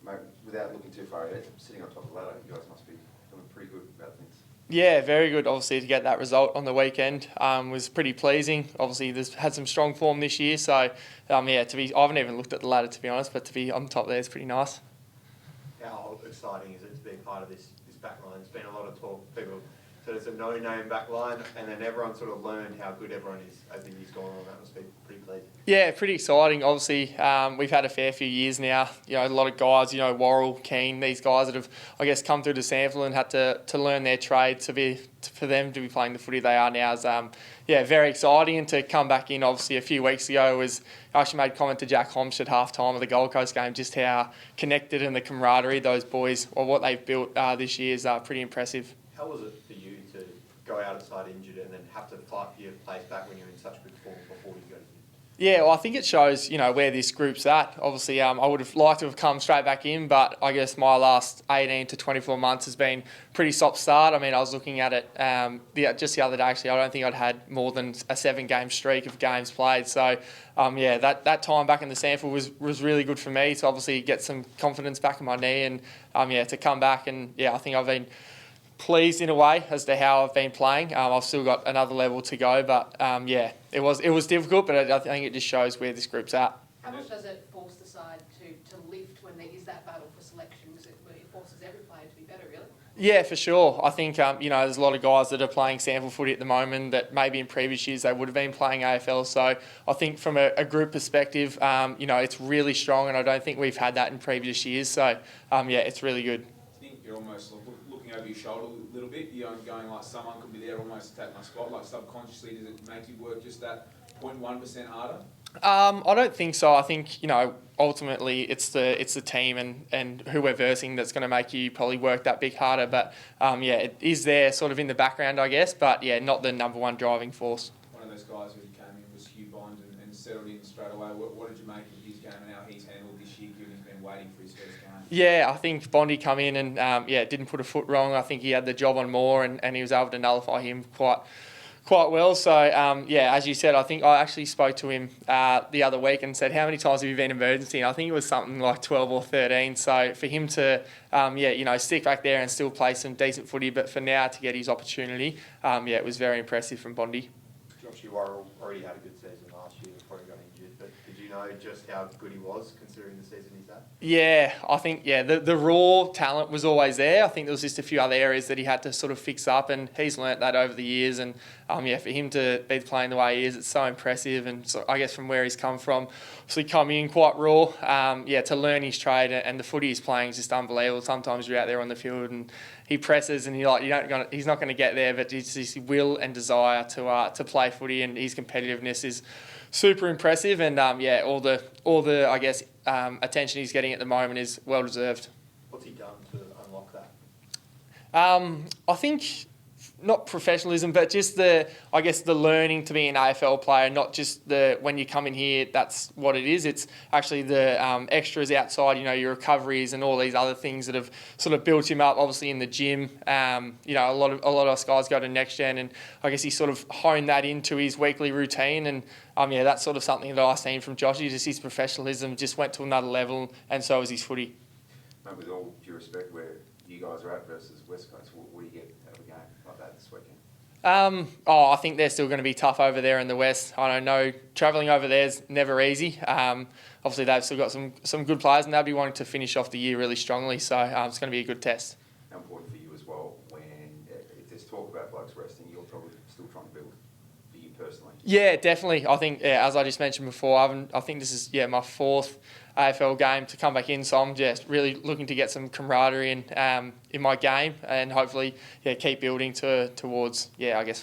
Mate, without looking too far ahead, sitting on top of the ladder, you guys must be feeling pretty good about things. Yeah, very good. Obviously, to get that result on the weekend was pretty pleasing. Obviously, there's had some strong form this year, so I haven't even looked at the ladder to be honest, but to be on top there is pretty nice. How exciting is it to be part of this back line? There's been a lot of talk. People said it's a no-name back line, and then everyone sort of learned how good everyone is as the years gone on. That must be pretty pleasing. Yeah, pretty exciting. Obviously, we've had a fair few years now. You know, a lot of guys, Worrell, Keane, these guys that have, I guess, come through the sample and had to learn their trade for them to be playing the footy they are now is, very exciting. And to come back in, obviously, a few weeks ago I actually made a comment to Jack Homsch at half-time of the Gold Coast game, just how connected and the camaraderie those boys, or what they've built this year is pretty impressive. How was it for you to go outside injured and then have to fight for your place back when you're in such good form before you go to Yeah, well, I think it shows, where this group's at. Obviously, I would have liked to have come straight back in, but I guess my last 18 to 24 months has been pretty stop-start. I mean, I was looking at it just the other day, actually. I don't think I'd had more than a 7-game streak of games played. So, that time back in the sample was really good for me to obviously get some confidence back in my knee and, to come back. And, I think I've been pleased in a way as to how I've been playing. I've still got another level to go, but it was difficult, but I think it just shows where this group's at. How much does it force the side to lift when there is that battle for selection? Because it forces every player to be better, really? Yeah, for sure. I think, there's a lot of guys that are playing sample footy at the moment that maybe in previous years they would have been playing AFL. So I think from a group perspective, it's really strong, and I don't think we've had that in previous years. So, it's really good. I think you're almost looking over your shoulder a little bit. You're going like someone could be there almost to take my spot. Like subconsciously, does it make you work just that 0.1% harder? I don't think so. I think, ultimately it's the team and who we're versing that's going to make you probably work that bit harder. But, it is there sort of in the background, I guess. But, not the number one driving force. One of those guys who came in was Hugh Bond and settled in straight away. What did you make of his game and how he's handled this year, given he's been waiting for his first game? Yeah, I think Bondi come in and, didn't put a foot wrong. I think he had the job on Moore and he was able to nullify him quite well. So, as you said, I think I actually spoke to him the other week and said, how many times have you been emergency? And I think it was something like 12 or 13. So for him to, stick back there and still play some decent footy, but for now to get his opportunity, it was very impressive from Bondi. Josh, you already had a good season last year before he got injured, but did you know just how good he was considering the season he's had? Yeah, I think, the raw talent was always there. I think there was just a few other areas that he had to sort of fix up, and he's learnt that over the years. And, for him to be playing the way he is, it's so impressive. And so I guess from where he's come from, obviously coming in quite raw, to learn his trade and the footy he's playing is just unbelievable. Sometimes you're out there on the field and he presses and he's not going to get there, but it's his will and desire to play footy, and his competitiveness is super impressive. And, all the I guess, attention he's getting at the moment is well deserved. What's he done to unlock that? I think not professionalism, but just the learning to be an AFL player, not just when you come in here, that's what it is. It's actually the extras outside, your recoveries and all these other things that have sort of built him up, obviously in the gym. A lot of us guys go to Next Gen, and I guess he sort of honed that into his weekly routine. And that's sort of something that I've seen from Joshy, just his professionalism just went to another level, and so was his footy. Mate, with all due respect, where you guys are at versus West Coast, what do you get out of a game like that this weekend? I think they're still going to be tough over there in the West. I don't know, travelling over there is never easy. Obviously, they've still got some good players, and they'll be wanting to finish off the year really strongly, so it's going to be a good test. How important for you as well, when if there's talk about blokes resting, you're probably still trying to build for you personally? Yeah, definitely. I think, as I just mentioned before, I think this is my 4th AFL game to come back in, so I'm just really looking to get some camaraderie in my game, and hopefully keep building towards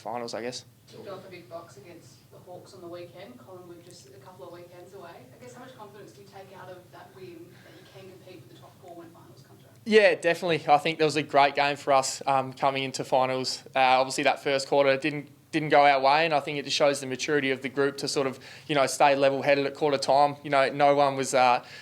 finals, I guess. Kicked off a big box against the Hawks on the weekend. Collingwood just a couple of weekends away. I guess how much confidence do you take out of that win that you can compete with the top 4 when finals come around? Yeah, definitely. I think that was a great game for us coming into finals. Obviously that first quarter didn't go our way, and I think it just shows the maturity of the group to sort of, stay level-headed at quarter time. No one was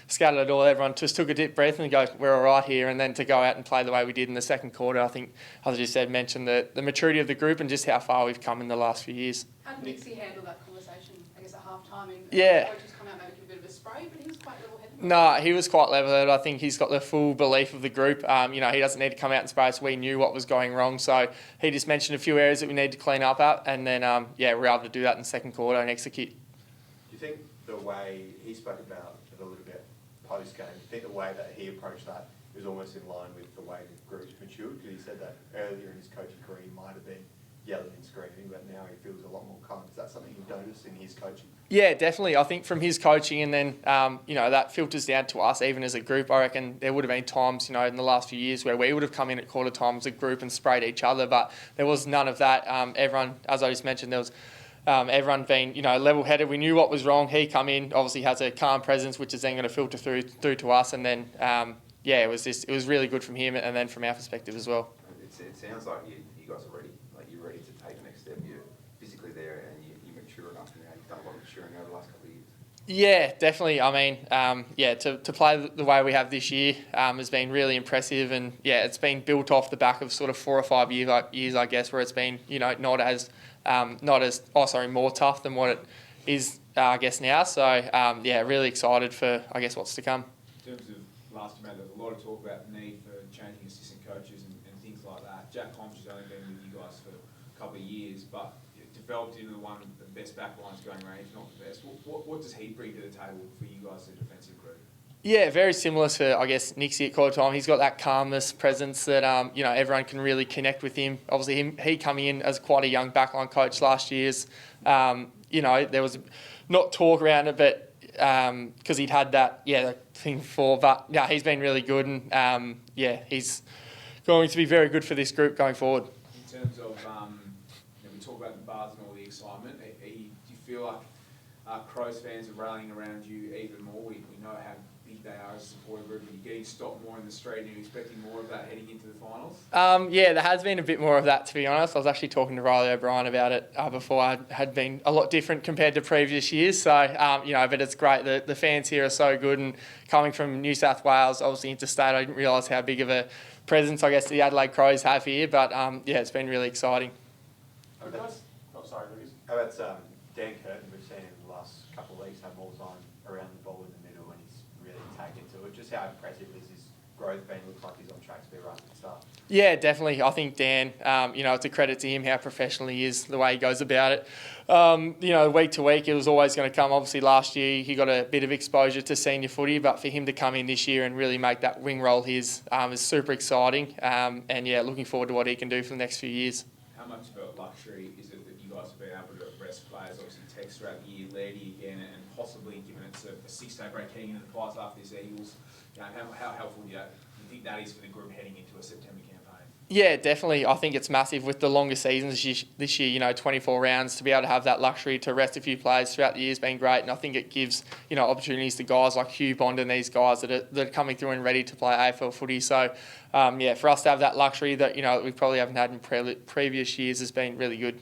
scattered at all. Everyone just took a deep breath and go, we're all right here, and then to go out and play the way we did in the second quarter, I think, as I just said, mentioned the maturity of the group and just how far we've come in the last few years. How did Nixie handle that conversation, I guess, at half-time? Yeah. Coaches come out maybe give a bit of a spray, but he was quite level-headed. No, he was quite level-headed. I think he's got the full belief of the group. He doesn't need to come out and spray us. We knew what was going wrong, so he just mentioned a few areas that we need to clean up at, and then we were able to do that in the second quarter and execute. Do you think the way he spoke about it a little bit post-game, do you think the way that he approached that was almost in line with the way the group's matured? Because he said that earlier in his coaching career he might have been yelling and screaming, but now he feels a lot more calm. Is that something you've noticed in his coaching? Yeah, definitely. I think from his coaching and then, that filters down to us even as a group. I reckon there would have been times, in the last few years where we would have come in at quarter time as a group and sprayed each other, but there was none of that. Everyone, as I just mentioned, there was everyone being, level-headed. We knew what was wrong. He come in, obviously has a calm presence, which is then going to filter through to us. And then, it was really good from him and then from our perspective as well. It sounds like you guys are ready. Like you're ready to take the next step. You're physically there and you're mature enough now. You've done a lot of maturing over the last couple of years. Yeah, definitely. I mean, to play the way we have this year has been really impressive, and it's been built off the back of sort of 4 or 5 years, I guess, where it's been more tough than what it is, I guess now. So really excited for what's to come. In terms of last year, there was a lot of talk about the need for changing assistant coaches and things like that. Jack Holmes has only been with you guys for a couple of years, but developed into one of the best backlines going around, if not the best. What does he bring to the table for you guys as a defensive group? Yeah, very similar to, Nixie at quarter time. He's got that calmness, presence that, everyone can really connect with him. Obviously, he coming in as quite a young backline coach last year. There was not talk around it, but because he'd had that thing before. But, he's been really good, and, he's going to be very good for this group going forward. In terms of, we talk about the bars and all the excitement, do you feel like Crows fans are rallying around you even more? We know how big they are as a supporter group. Are you getting stopped more in the street and are you expecting more of that heading into the finals? There has been a bit more of that, to be honest. I was actually talking to Riley O'Brien about it before. I had been a lot different compared to previous years. So, but it's great. The fans here are so good, and coming from New South Wales, obviously interstate, I didn't realise how big of a presence, the Adelaide Crows have here. But, it's been really exciting. Sorry, Lucas. How about Dan Curtin? We've seen him in the last couple of weeks have more time around the ball in the middle, and he's really taken to it. Just how impressive is his growth been? Looks like he's on track to be right at the start. Yeah, definitely. I think Dan, it's a credit to him how professional he is, the way he goes about it. Week to week, it was always going to come. Obviously, last year he got a bit of exposure to senior footy, but for him to come in this year and really make that wing role his is super exciting. Looking forward to what he can do for the next few years. How much of a luxury is it that you guys have been able to rest players? Obviously, Tex throughout the year, Lady again, and possibly given it's a 6-day break heading into the finals after this Eagles. How helpful do you think that is for the group heading into a September campaign? Yeah, definitely. I think it's massive with the longer seasons this year, 24 rounds, to be able to have that luxury to rest a few players throughout the year has been great. And I think it gives, opportunities to guys like Hugh Bond and these guys that are coming through and ready to play AFL footy. So, for us to have that luxury that, we probably haven't had in previous years has been really good.